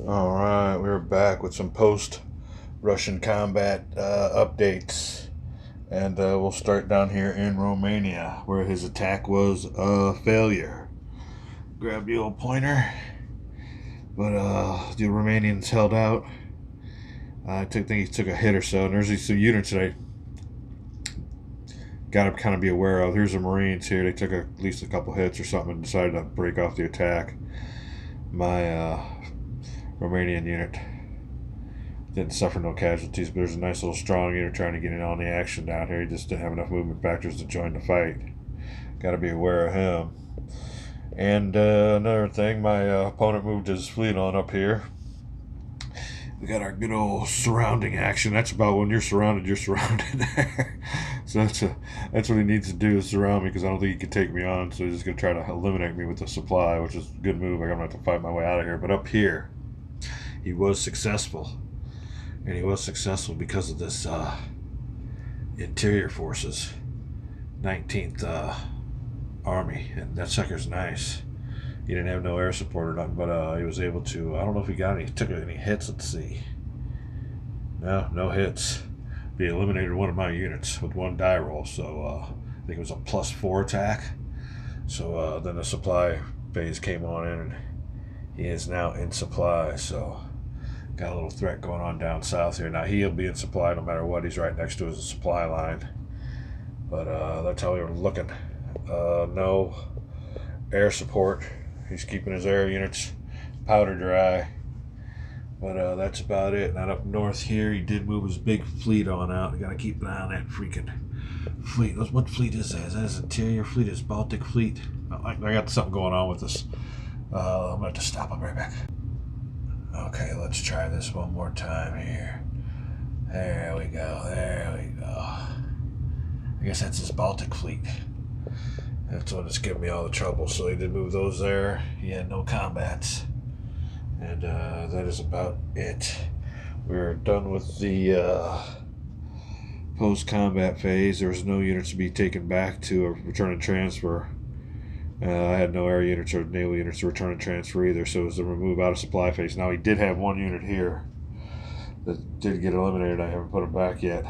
All right, we're back with some post-Russian combat updates, and we'll start down here in Romania, where his attack was a failure. Grab the old pointer, but the Romanians held out. I think he took a hit or so, and there's these some units that I got to kind of be aware of. Here's the Marines here. They took at least a couple hits or something and decided to break off the attack. My Romanian unit didn't suffer no casualties, but there's a nice little strong unit trying to get in on the action down here. He just didn't have enough movement factors to join the fight. Got to be aware of him. And another thing, my opponent moved his fleet on up here. We got our good old surrounding action. That's about when you're surrounded, you're surrounded. So that's what he needs to do, is surround me, because I don't think he can take me on. So he's just going to try to eliminate me with the supply, which is a good move. I'm going to have to fight my way out of here. But up here, he was successful. And he was successful because of this interior forces, 19th Army. And that sucker's nice. He didn't have no air support or nothing, but he was able to, I don't know if he took any hits. Let's see. No hits. He eliminated one of my units with one die roll, so I think it was a +4 attack. So then the supply phase came on in, and he is now in supply, so got a little threat going on down south here. Now he'll be in supply no matter what. He's right next to his supply line, but that's how we were looking. No air support. He's keeping his air units powder dry. But that's about it. Not up north here. He did move his big fleet on out. You got to keep an eye on that freaking fleet. What fleet is that? Is that his interior fleet? His Baltic fleet? I got something going on with this. I'm going to have to stop. I'll be right back. Okay, let's try this one more time here. There we go. I guess that's his Baltic fleet. That's what is giving me all the trouble. So he did move those there. He had no combats. And that is about it. We're done with the post-combat phase. There was no units to be taken back to a return and transfer. I had no air units or naval units to return and transfer either, so it was a remove out of supply phase. Now, he did have one unit here that did get eliminated. I haven't put him back yet.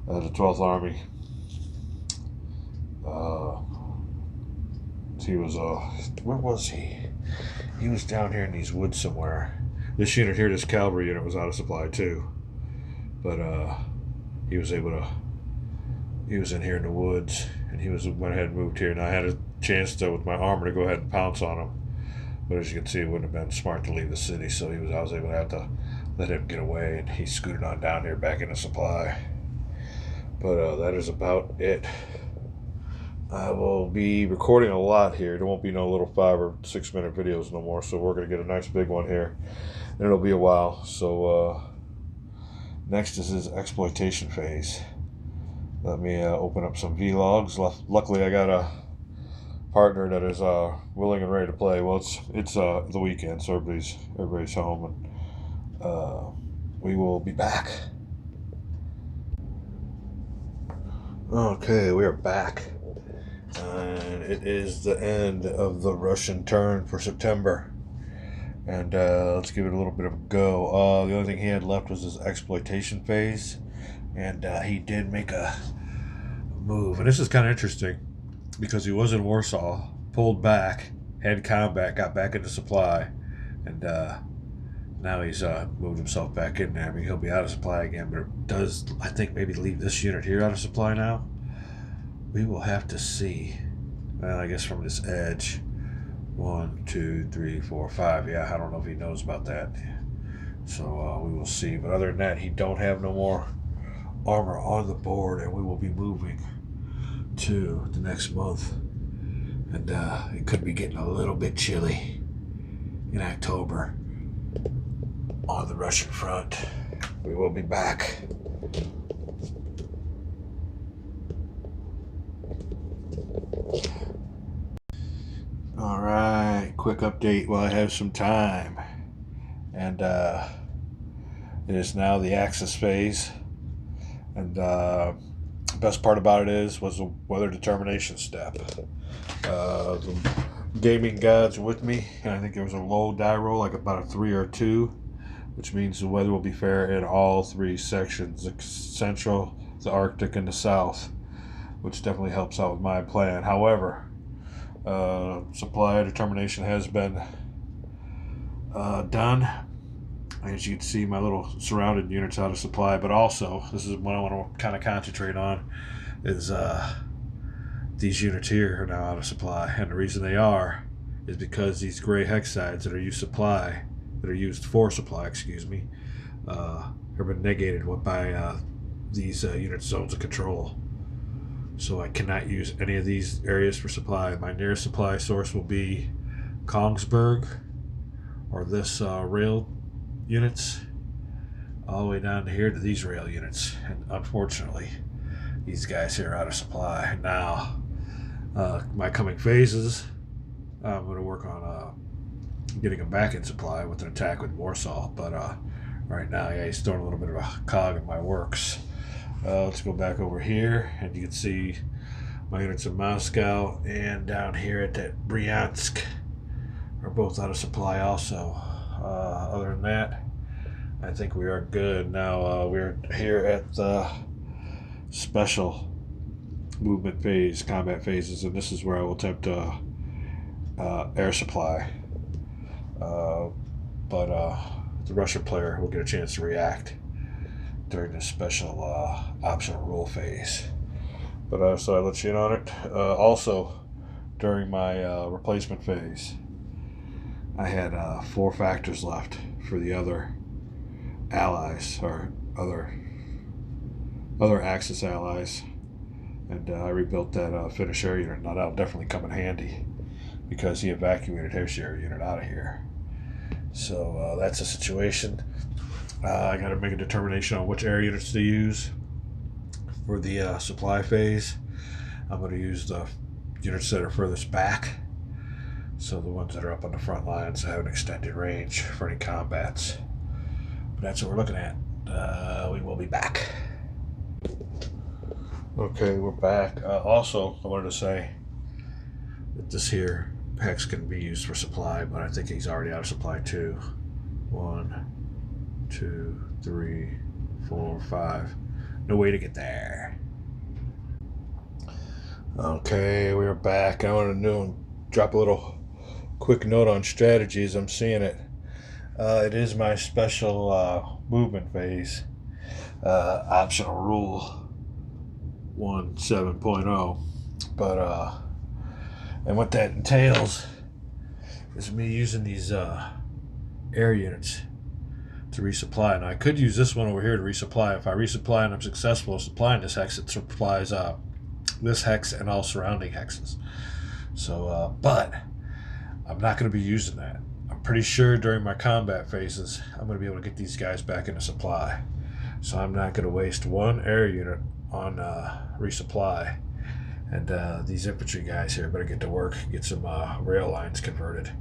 The 12th Army. He was, where was he? He was down here in these woods somewhere. This unit here, this cavalry unit, was out of supply too. But he was able to, he was in here in the woods, and he went ahead and moved here. And I had a chance to, with my armor, to go ahead and pounce on him. But as you can see, it wouldn't have been smart to leave the city, so I was able to have to let him get away, and he scooted on down here back into supply. But that is about it. I will be recording a lot here. There won't be no little 5 or 6 minute videos no more, so we're going to get a nice big one here. And it'll be a while. So next is his exploitation phase. Let me open up some vlogs. Luckily, I got a partner that is willing and ready to play. Well, it's the weekend, so everybody's home, and we will be back. Okay, we are back. And it is the end of the Russian turn for September. And let's give it a little bit of a go. The only thing he had left was his exploitation phase. And he did make a move. And this is kind of interesting, because he was in Warsaw, pulled back, had combat, got back into supply. And now he's moved himself back in there. I mean, he'll be out of supply again. But it does, I think, maybe leave this unit here out of supply now. We will have to see. Well, I guess from this edge. 1, 2, 3, 4, 5. Yeah, I don't know if he knows about that. So we will see. But other than that, he don't have no more armor on the board, and we will be moving to the next month. And it could be getting a little bit chilly in October on the Russian front. We will be back. All right, quick update while I have some time. And it is now the Axis phase. And the best part about it was the weather determination step. The gaming gods with me, and I think there was a low die roll, like about a 3 or 2, which means the weather will be fair in all 3 sections: the central, the Arctic, and the south, which definitely helps out with my plan. However, supply determination has been done. As you can see, my little surrounded unit's out of supply, but also, this is what I want to kind of concentrate on, is these units here are now out of supply. And the reason they are is because these gray hex sides that are used for supply, have been negated by these unit zones of control. So I cannot use any of these areas for supply. My nearest supply source will be Kongsberg, or this rail units, all the way down here to these rail units. And unfortunately, these guys here are out of supply. Now, my coming phases, I'm going to work on getting them back in supply with an attack with Warsaw. But right now, yeah, he's throwing a little bit of a cog in my works. Let's go back over here, and you can see my units in Moscow and down here at that Bryansk are both out of supply also. Other than that, I think we are good. Now we're here at the special movement phase, combat phases, and this is where I will attempt air supply. But the Russian player will get a chance to react during this special optional rule phase. But so I let you in on it. Also, during my replacement phase, I had 4 factors left for the other allies, or other Axis allies, and I rebuilt that Finnish air unit. Now that'll definitely come in handy because he evacuated his air unit out of here. So that's the situation. I got to make a determination on which air units to use for the supply phase. I'm going to use the units that are furthest back, so the ones that are up on the front lines have an extended range for any combats. But that's what we're looking at. We will be back. Okay, we're back. Also, I wanted to say that this here hex can be used for supply, but I think he's already out of supply too. 1, 2, 3, 4, 5. No way to get there. Okay, we're back. I wanted to drop a little quick note on strategies. I'm seeing it. It is my special movement phase, optional rule 17.0. But and what that entails is me using these air units to resupply. Now I could use this one over here to resupply. If I resupply and I'm successful supplying this hex, it supplies this hex and all surrounding hexes. So, but I'm not going to be using that. I'm pretty sure during my combat phases, I'm going to be able to get these guys back into supply. So I'm not going to waste 1 air unit on resupply. And these infantry guys here better get to work, get some rail lines converted.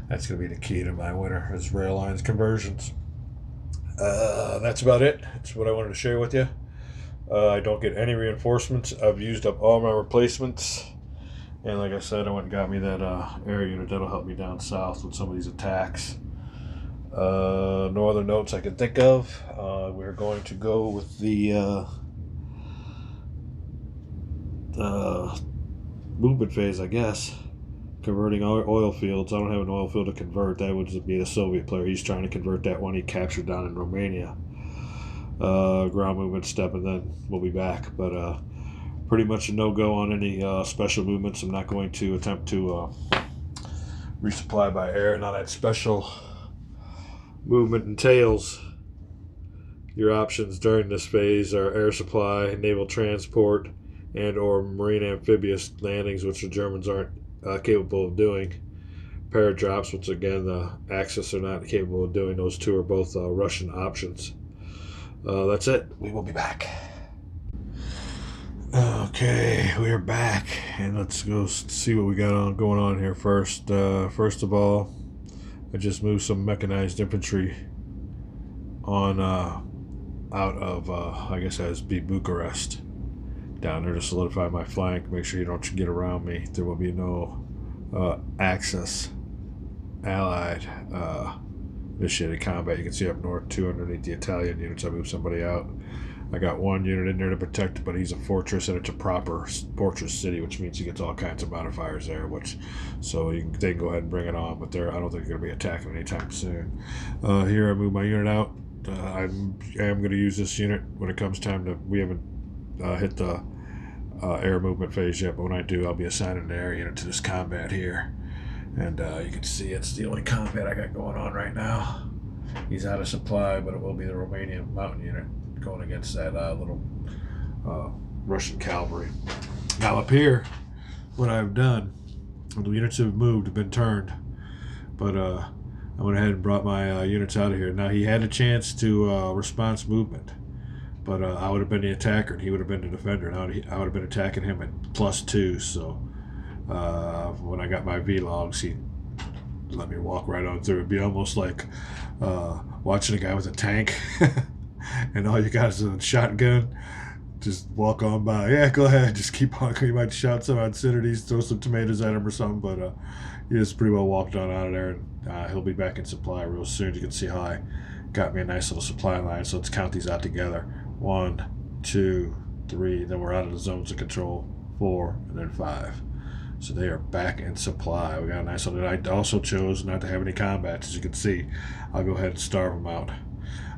That's going to be the key to my winter, is rail lines conversions. That's about it. That's what I wanted to share with you. I don't get any reinforcements. I've used up all my replacements. And like I said, I went and got me that air unit. That'll help me down south with some of these attacks. No other notes I can think of. We're going to go with the movement phase, I guess. Converting oil fields. I don't have an oil field to convert. That would be the Soviet player. He's trying to convert that one he captured down in Romania. Ground movement step, and then we'll be back. But pretty much a no-go on any special movements. I'm not going to attempt to resupply by air. Now that special movement entails your options during this phase are air supply, naval transport, and or marine amphibious landings, which the Germans aren't capable of doing. Paradrops, which again the Axis are not capable of doing. Those two are both Russian options. That's it. We will be back. Okay, we are back, and let's go see what we got going on here first. First of all, I just moved some mechanized infantry on out of I guess that would be Bucharest down there to solidify my flank. Make sure you don't get around me. There will be no Axis Allied initiated combat. You can see up north, two underneath the Italian units. I moved somebody out. I got one unit in there to protect it, but he's a fortress and it's a proper fortress city, which means he gets all kinds of modifiers there. So they can go ahead and bring it on, but I don't think they're going to be attacking anytime soon. Here I move my unit out. I am going to use this unit when it comes time to. We haven't hit the air movement phase yet, but when I do, I'll be assigning an air unit to this combat here. And you can see it's the only combat I got going on right now. He's out of supply, but it will be the Romanian mountain unit going against that little Russian cavalry. Now up here, what I've done, the units have moved, have been turned, but I went ahead and brought my units out of here. Now he had a chance to response movement, but I would have been the attacker and he would have been the defender. Now I would have been attacking him at +2, so when I got my V-logs, he let me walk right on through. It'd be almost like watching a guy with a tank and all you got is a shotgun. Just walk on by. Yeah, go ahead. Just keep on. You might shout some obscenities, throw some tomatoes at him or something, but he just pretty well walked on out of there, and he'll be back in supply real soon. You can see how I got me a nice little supply line. So let's count these out together. 1, 2, 3. Then we're out of the zones of control. 4, and then 5. So they are back in supply. We got a nice one. I also chose not to have any combats, as you can see. I'll go ahead and starve them out.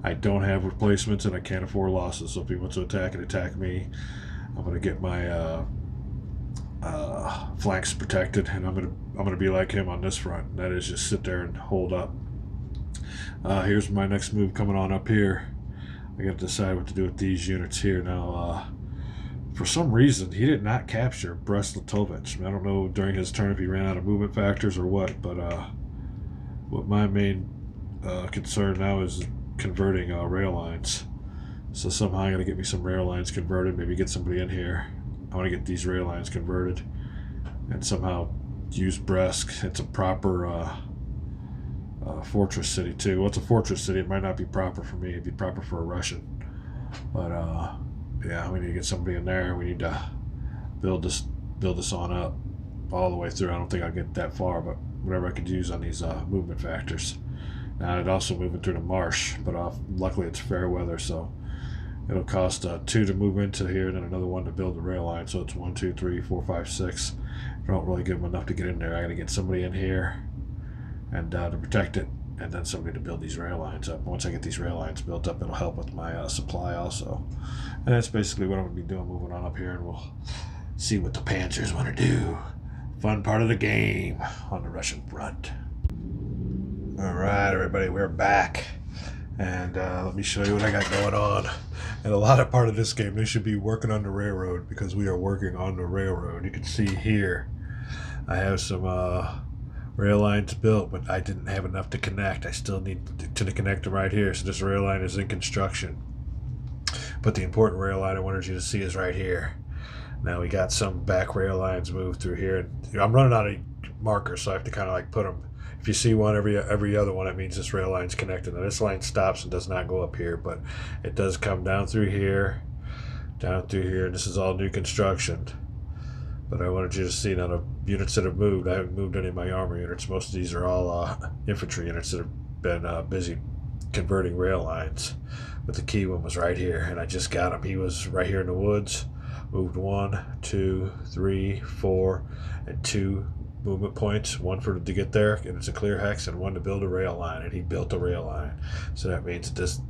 I don't have replacements and I can't afford losses. So if he wants to attack me, I'm going to get my flanks protected, and I'm going to be like him on this front. And that is just sit there and hold up. Here's my next move coming on up here. I got to decide what to do with these units here now. For some reason, he did not capture Brest-Litovsk. I don't know during his turn if he ran out of movement factors or what, but what my main concern now is converting rail lines. So somehow I'm going to get me some rail lines converted, maybe get somebody in here. I want to get these rail lines converted and somehow use Brest. It's a proper fortress city too. Well, it's a fortress city. It might not be proper for me. It'd be proper for a Russian. But yeah, we need to get somebody in there. We need to build this on up all the way through. I don't think I'll get that far, but whatever I could use on these movement factors. Now I'd also moving through the marsh, but luckily it's fair weather, so it'll cost 2 to move into here, and then another 1 to build the rail line. So it's 1, 2, 3, 4, 5, 6. I don't really give them enough to get in there. I got to get somebody in here and to protect it, and then somebody to build these rail lines up. Once I get these rail lines built up, it'll help with my supply also. And that's basically what I'm going to be doing, moving on up here, and we'll see what the Panzers want to do. Fun part of the game on the Russian front. All right, everybody, we're back. And let me show you what I got going on. And a lot of part of this game, they should be working on the railroad because we are working on the railroad. You can see here, I have some rail lines built, but I didn't have enough to connect. I still need to connect them right here. So this rail line is in construction. But the important rail line I wanted you to see is right here. Now we got some back rail lines moved through here. And I'm running out of markers, so I have to kind of like put them. If you see one every other one, that means this rail line's connected. Now this line stops and does not go up here, but it does come down through here, and this is all new construction. But I wanted you to see now the units that have moved. I haven't moved any of my armor units. Most of these are all infantry units that have been busy converting rail lines. But the key one was right here, and I just got him. He was right here in the woods. Moved 1, 2, 3, 4, and 2 movement points, 1 to get there, and it's a clear hex, and 1 to build a rail line, and he built a rail line. So that means that this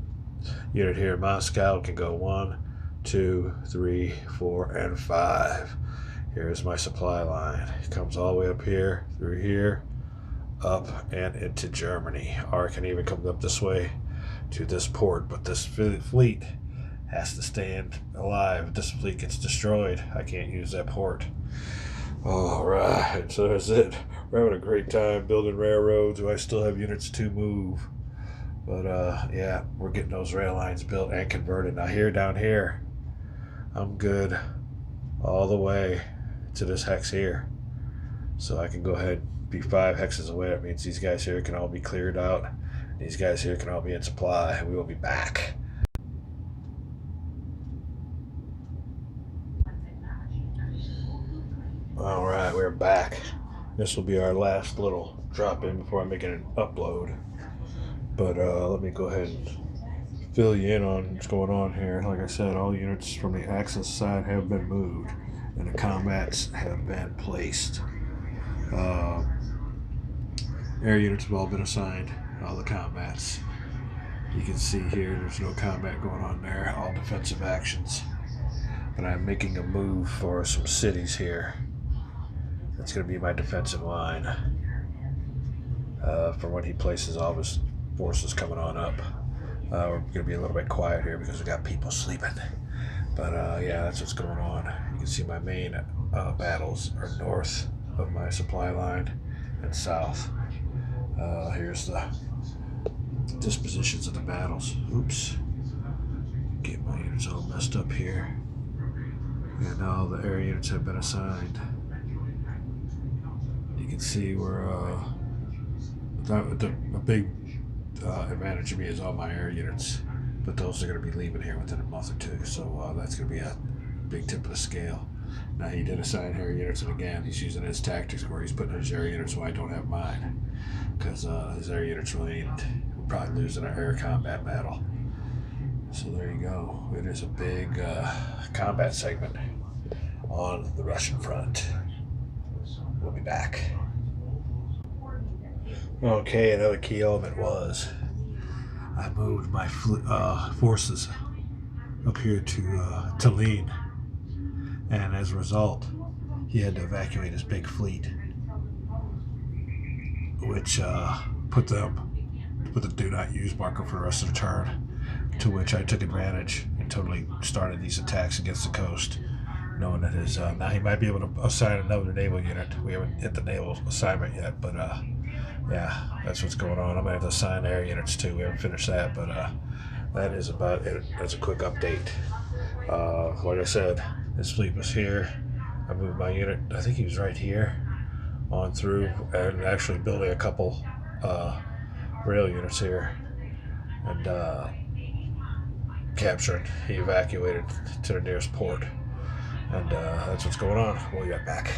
unit here in Moscow can go 1, 2, 3, 4, and 5. Here's my supply line. It comes all the way up here, through here, up and into Germany. Or it can even come up this way to this port, but this fleet has to stand alive. If this fleet gets destroyed, I can't use that port. All right, so that's it. We're having a great time building railroads. I still have units to move, but yeah, we're getting those rail lines built and converted. Now here, down here, I'm good all the way to this hex here, so I can go ahead and be 5 hexes away. That means these guys here can all be cleared out. These guys here can all be in supply, and we will be back. All right, we're back. This will be our last little drop in before I make an upload. But let me go ahead and fill you in on what's going on here. Like I said, all units from the Axis side have been moved, and the combats have been placed. Air units have all been assigned, all the combats. You can see here there's no combat going on there, all defensive actions. But I'm making a move for some cities here. That's going to be my defensive line for when he places all of his forces coming on up. We're going to be a little bit quiet here because we got people sleeping. But yeah, that's what's going on. You can see my main battles are north of my supply line and south. Here's the dispositions of the battles. Oops. Get my units all messed up here. And all the air units have been assigned. You can see where a big advantage of me is all my air units, but those are going to be leaving here within a month or two, so that's going to be a big tip of the scale. Now, he did assign air units, and again, he's using his tactics where he's putting his air units where I don't have mine, because his air units really will probably lose in an air combat battle. So there you go. It is a big combat segment on the Russian front. We'll be back. Okay, another key element was I moved my forces up here to Tallinn, and as a result, he had to evacuate his big fleet, which put the do not use marker for the rest of the turn, to which I took advantage and totally started these attacks against the coast, knowing that his now he might be able to assign another naval unit. We haven't hit the naval assignment yet, but yeah, that's what's going on. I'm gonna have to assign air units too. We haven't finished that, but that is about it. That's a quick update. Like I said, his fleet was here. I moved my unit, I think he was right here, on through, and actually building a couple rail units here, and capturing. He evacuated to the nearest port, and that's what's going on. We'll get back.